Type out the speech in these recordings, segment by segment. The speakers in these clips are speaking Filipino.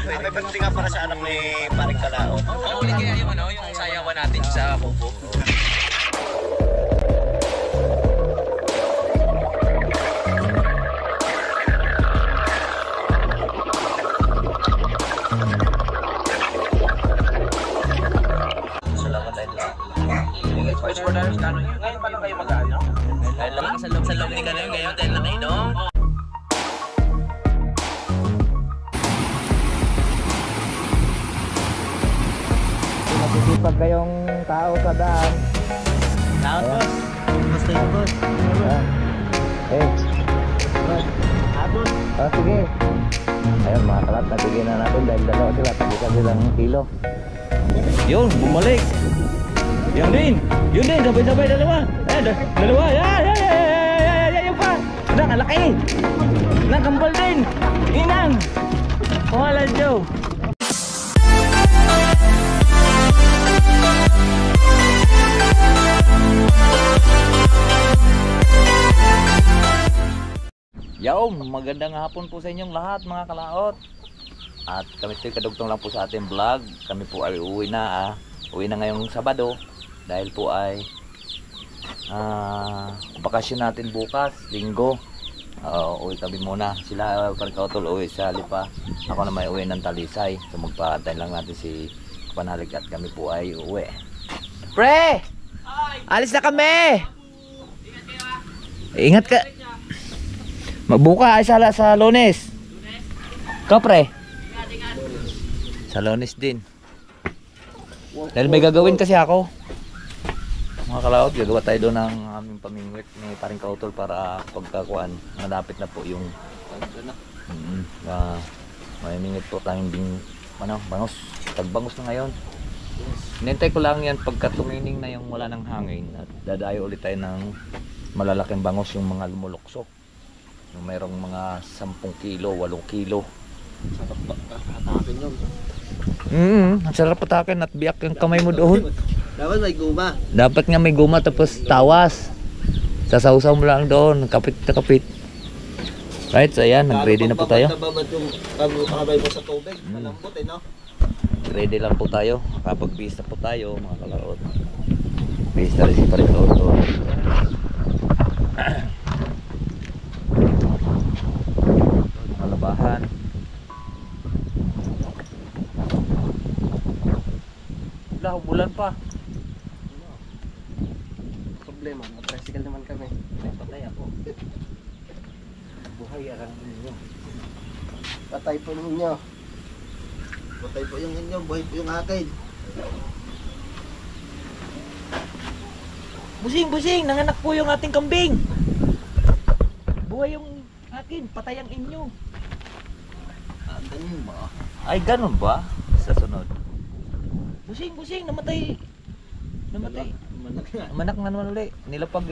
May birthday nga para sa anak ni Paring Kalao. Ano ulit kaya yung ano, yung sayawan natin sa Kubo? Salamat tayo lang. First for dance, ano yun? Ngayon pa lang kayo mag-ano? Dahil lang sa loob ni Gano'n, ngayon dahil lang kayo, no? Masisipag kayong tao sa daan. Tao po. Gusto yun po. Abot. Oh, sige. Ayun mga kalat, nabigyan na natin dahil dalawa sila. Tagisan silang kilo. Yun, bumalik. Yung din. Yun din, sabay-sabay dalawa. Dalawa. Yung pa. Ang laki. Kambal din. Inang. Wala Joe. Yo, magandang hapon po sa inyong lahat mga kalaot. At kami po kadugtong lang po sa ating vlog. Kami po ay uwi na Uwi na ngayong Sabado. Dahil po ay bakasyon natin bukas, Linggo. Uwi kami muna. Sila Parkautol uwi sa Lipa. Ako na may uwi ng Talisay. So magpaantay lang natin si Panalig at kami po ay uwi. Pre! Alis na kami! Ingat ka! Magbuka ay sa Lunes. Ikaw pre? Sa Lunes din. Dahil may gagawin kasi ako. Mga kalaot, gagawa tayo doon ng aming pamingwit ni Paring Kautol para pagkakuan. Malapit na po yung may mingwit po tayong bangos. Tagbangus na ngayon. Nintay ko lang yan pagka tumining na yung wala ng hangin. At dadayo ulit tayo ng malalaking bangos, yung mga lumuluksok. Mayroong mga 10 kilo, 8 kilo. Sarap patakin yun. Ang sarap patakin at biyak yung kamay mo doon. Dapat may guma. Dapat nga may guma tapos tawas. Sasawsaw mo lang doon, kapit na kapit. Right, so ayan, nag-ready na po tayo. Babad yung kakabay mo sa tubig. Malambot no? Ready lang po tayo. Kapag-bis na po tayo, mga kalaot. Bis na rin si Paring Kautol. Malabahan. Wala, bulan pa. Problema, tricycle naman kami. Patay ako. Buhay ang inyo. Patay po ninyo. Patay po yung inyo, buhay po yung akin. Busing, nanganak po yung ating kambing. Buhay yung akin, patay ang inyo. Ganun ba? Ay, ganun ba? Sa sunod. Busing, namatay. Manak nga naman ulit. Nilapag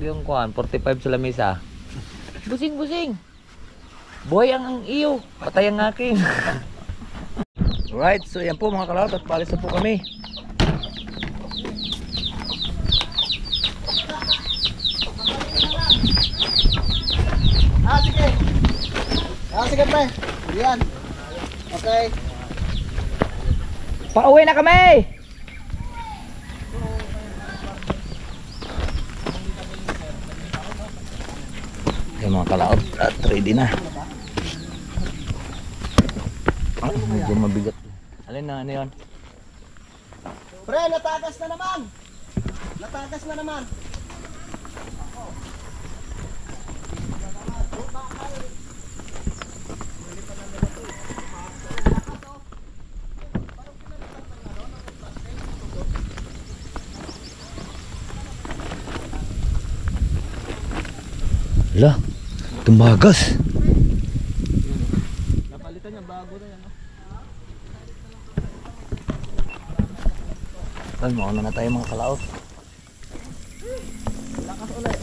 yung kuhan, 45 sa lamesa. Busing. Buhay ang iyo, patay ang akin. Right, so yan po mga kalawat at palis na po kami. Sige pre. Yan. Okay. Pauwi na kami! Okay mga kalaot at ready na. Medyo mabigat. Alin na, ano yun? Pre, natagas na naman. Hala, tumagas. Napalitan niya, bago na yan. Ay, mauna na tayo mga kalaot. Lakas ulit.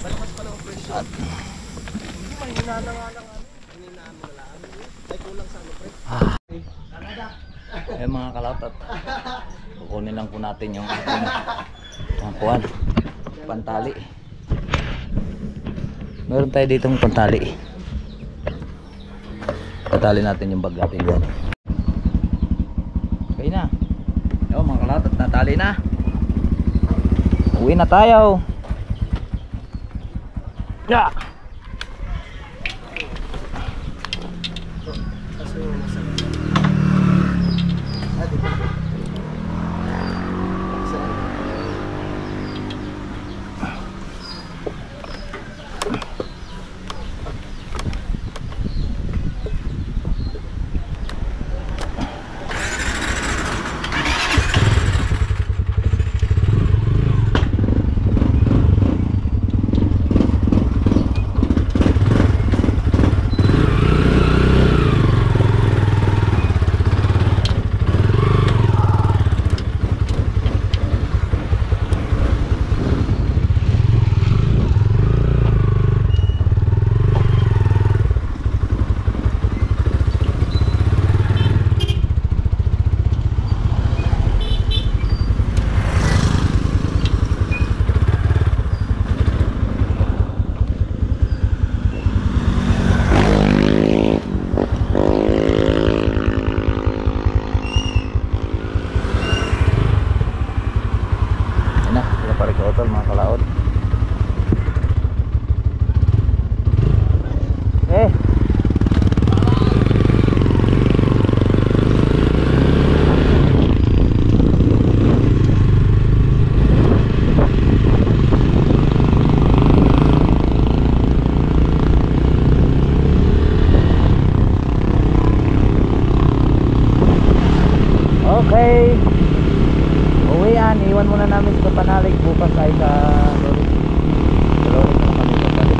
Balakas pala ang presyo. May hinana nga lang. Hininaan mo lang. Ay kulang sa ano pre. Eh mga kalaot at kukunin lang po natin yung ating mga kuwan. Pantali. Meron tayo ditong pantali. Tatali natin yung bag natin dyan. Okay na. Yo mga kalat, at natali na. Uwi na tayo. Yeah. Mga kalaot. Okay. Uwian, iwan muna namin sa Panalig, bukas ay sa Loris. Sa Loris na kami kapatid.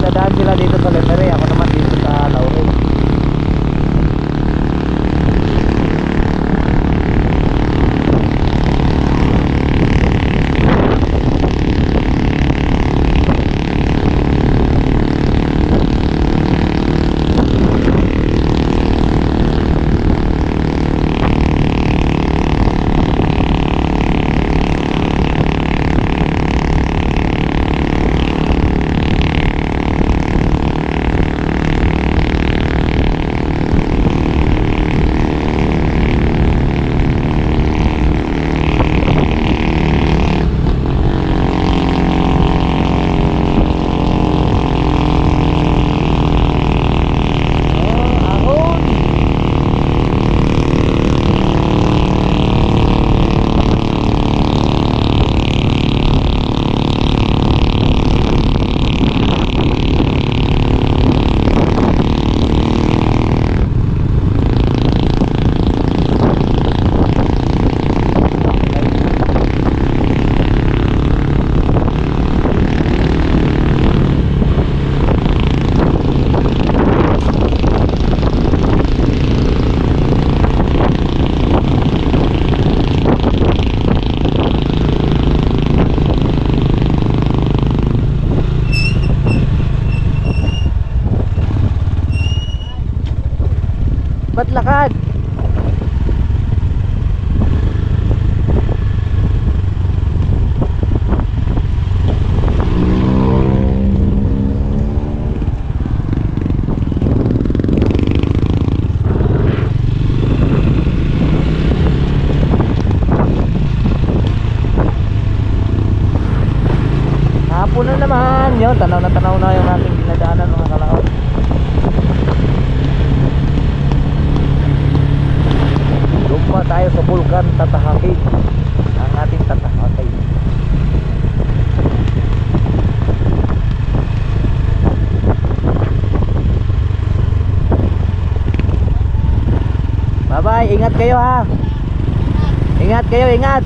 Dadaan sila dito sa Lemery, ako naman dito sa Laurel. Ba't lakad? Hapon na naman. Yun, tanaw na yung aking dinadaanan mga kalaot. Dumpa tayo sa Bulkan Tatahakin. Ang ating Tatahakin. Bye bye, ingat kayo ha. Ingat kayo, ingat.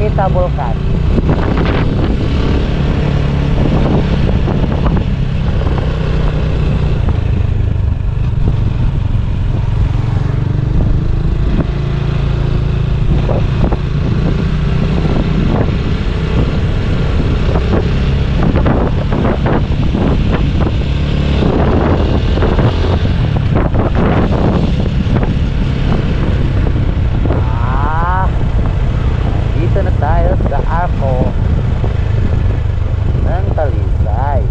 makita bulkan. Dito na tayo sa Arco ng Talisay,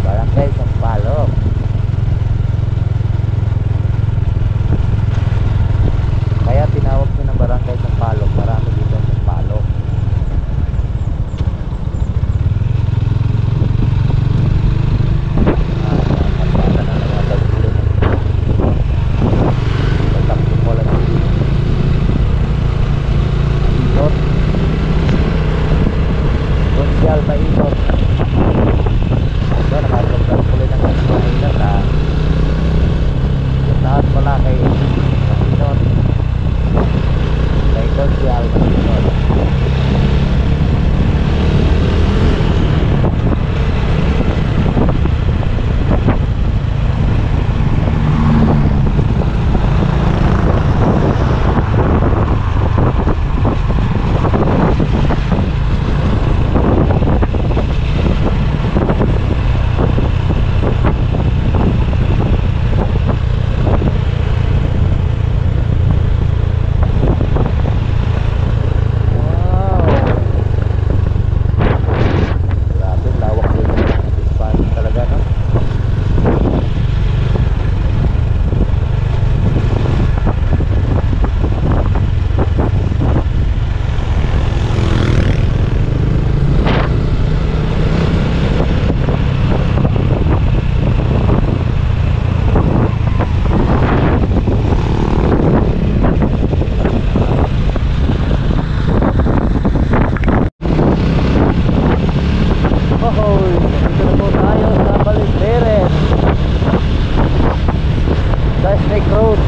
Barangay Sampaloc. Kaya tinawag ko ng Barangay Sampaloc, marami dito sa Sampaloc. Kapata na naman tagpulo na. Pagtakbo mo lang dito. Ikot. Social paikot. So nakagandang kulit ang mainat ha. Yung lahat pala kay mainot. Kay social mainot. Snake Road.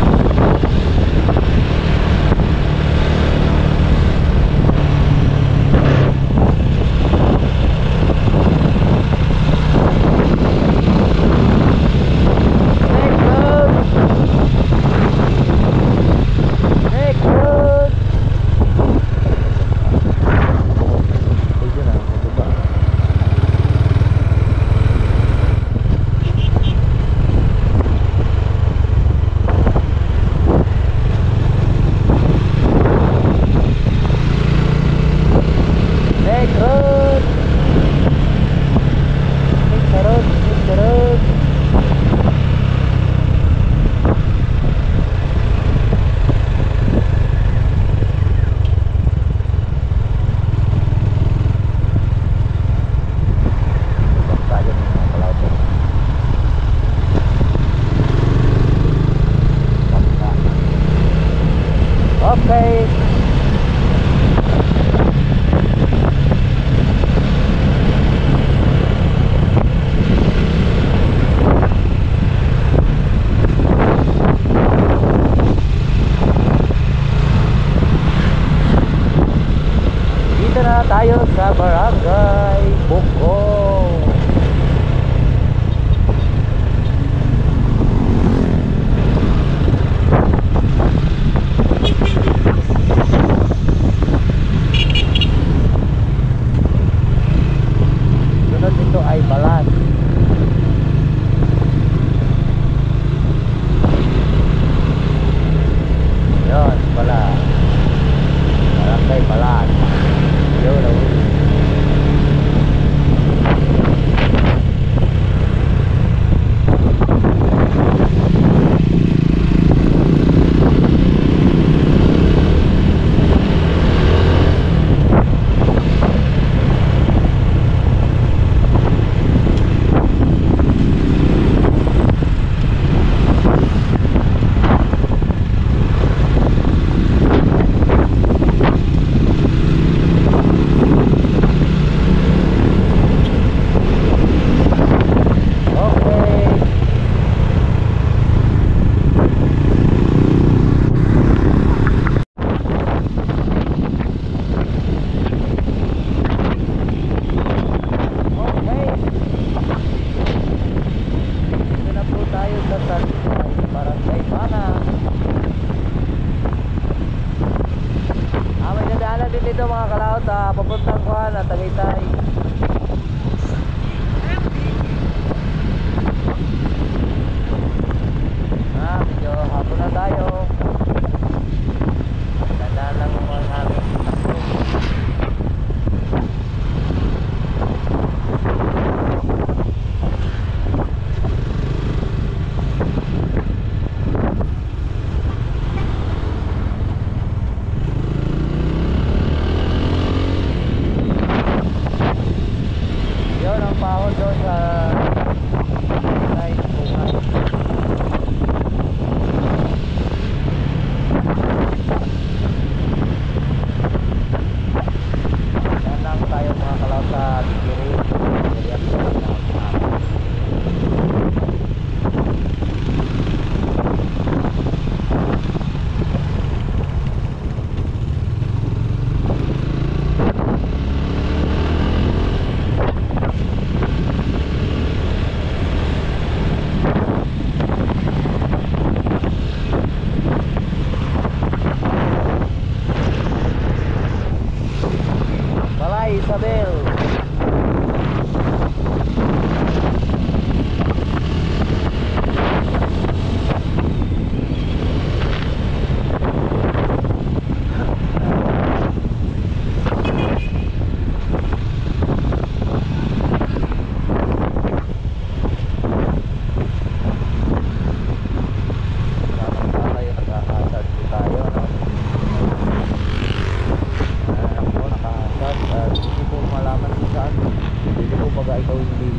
Okay. Dito na tayo sa Barangay Bukong. Sunod nito ay Balan. Yun pala, Barangay Balan. Yun na. dito mga kalaot, papuntang Kuhan at Tagaytay. Medyo hapon na tayo. Tandaan lang ang aming takbo. Yun ang pahod doon sa side Kuhan. Yan lang tayo mga kalaw sa Tikiri. Balay Isabel. Ikaw hindi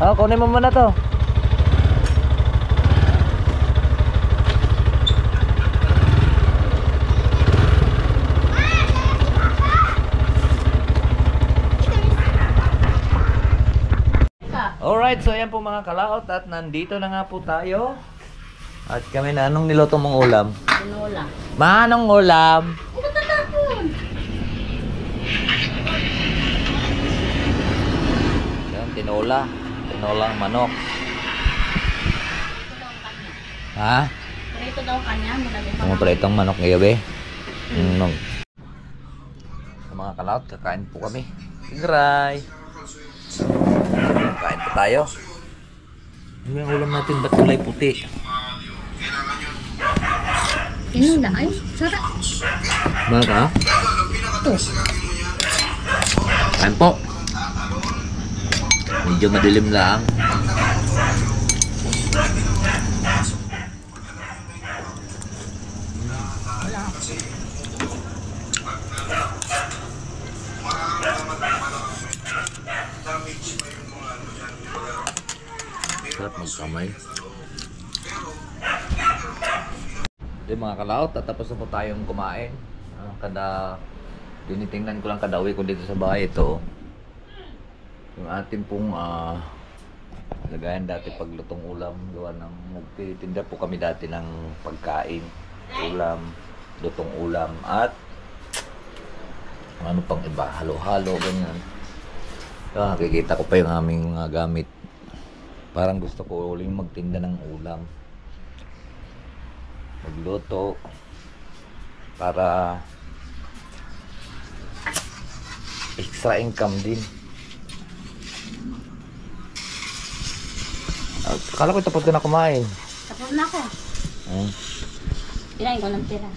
Oh, kunin mo muna to. Alright, so ayan po mga kalaot at nandito na nga po tayo. At kami na, anong niluto mong ulam? Tinola. Manong ulam? Yan, tinola. Tinolang manok. Ha? Prito daw kanya. Ano pala itong manok ngayon eh? Sa mga kalaot, kakain po kami. Tigray! Kain po tayo. Ano yung ulam natin? Ba't kulay puti? Tinola. Ay, sarap. Bakit ka? Ito. Kain po. Medyo madilim lang. Sarap magkamay. Yung mga kalaot, tatapos na po tayong kumain. Kada tinitingnan ko lang kada uwi ko dito sa bahay ito. Yung ating pong lagayan dati paglutong ulam, gawa ng nagtitinda po kami dati ng pagkain, ulam, lutong ulam at ano pang iba, halo-halo ganyan. Nakikita ko pa yung aming mga gamit. Parang gusto ko uling magtinda ng ulam, magluto para extra income din. Kala ko tapos ka na kumain. Tapos na ako. Tirahin ko ng tira.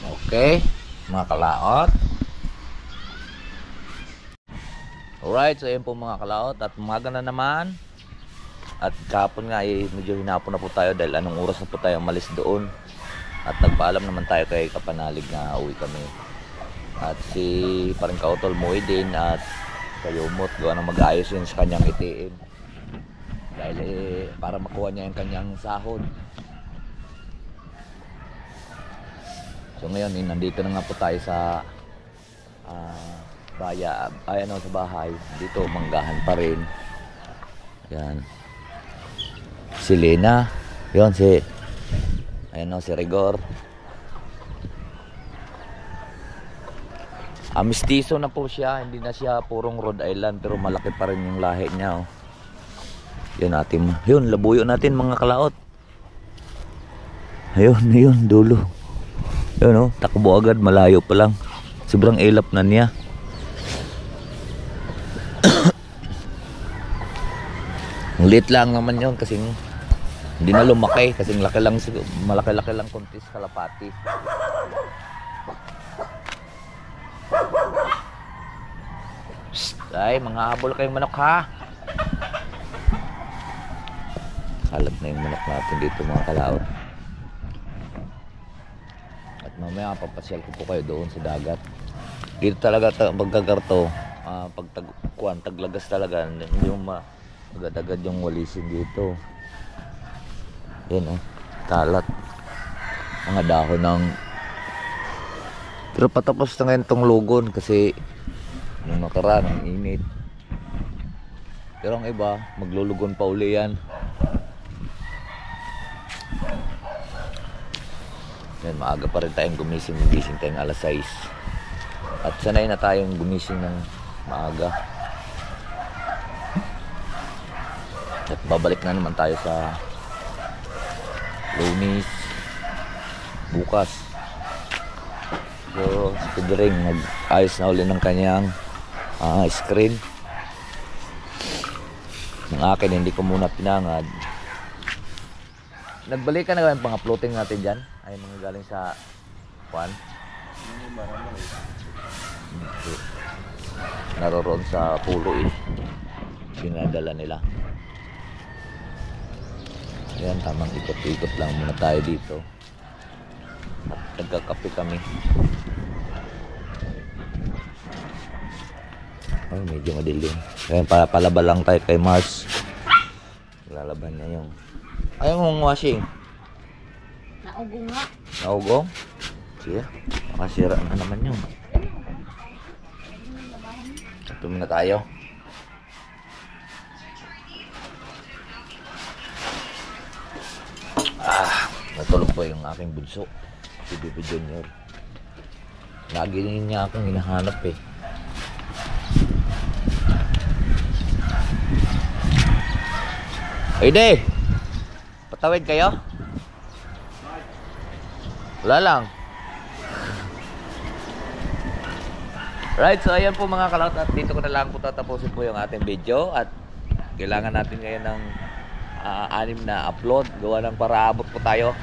Okay, mga kalaot. Alright, so yun po mga kalaot. At umaga na naman. At kahapon nga medyo hinapon na po tayo dahil anong oras na po tayo malis doon. At nagpaalam naman tayo kay Kapanalig na uwi kami. At si parang Kautol muwi din at Kayumot gawa na mag-ayos yun sa kanyang ITM. Dahil para makuha niya yung kanyang sahod. So ngayon nandito na nga po tayo sa sa bahay. Dito manggahan pa rin. Yan. Si Lena. Yun si si Rigor. Mistiso na po siya. Hindi na siya purong Rhode Island pero malaki pa rin yung lahi niya. Yun natin. Yun, labuyo natin mga kalaot. Ayun, dulo. Yun takbo agad, malayo pa lang. Sobrang ilap na niya. Ang liit lang naman yun kasi hindi na lumaki kasi malaki-laki lang kuntis kalapati. Psst, ay mga habol kayong manok ha. Kalat na yung manok natin dito mga kalaot. At mamaya papasyal ko po kayo doon sa dagat. Dito talaga magkagarto pag taglagas talaga yung agad-agad yung walisin dito. Yan kalat mga dahon ng pero patapos na ngayon tong lugon kasi nung nakaraan ang init. Pero ang iba maglulugon pa uli yan. Yan, maaga pa rin tayong gumising tayong alas 6 at sanay na tayong gumising ng maaga. At babalik na naman tayo sa Lunis bukas. So si Pedring nag-ayos na uli ng kanyang screen. Ng akin hindi ko muna pinangad. Nagbalikan na yung pang-uploading natin dyan. Ay mga galing sa Juan. Naroroon sa Pulo dinadala nila. Ayan, tamang ikot-ikot lang muna tayo dito. At nagkakape kami. Medyo madilim. Ayan, palaba lang tayo kay Mars. Lalaban niya yung... Ayaw mong washing. Naugo nga. Naugong? Sige. Makasira na naman yun. Ito muna tayo. Natulog po yung aking bunso. Si Bibi Junior. Lagi niya akong hinahanap eh. Ide! Patawid kayo? Wala lang. Right, so ayan po mga kalot, at dito ko na lang po tatapusin po yung ating video. At kailangan natin ngayon ng 6 na upload. Gawa ng paraabot po tayo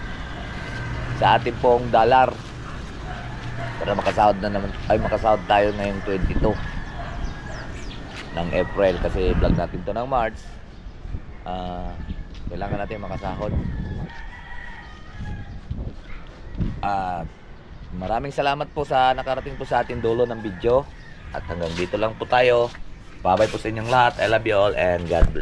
sa ating pong dollar para makasahod na naman, ay makasahod tayo ngayong 22 ng April, kasi vlog natin to ng March. Kailangan natin makasahod. Maraming salamat po sa nakarating po sa ating dulo ng video, at hanggang dito lang po tayo. Bye bye po sa inyong lahat. I love you all and God bless.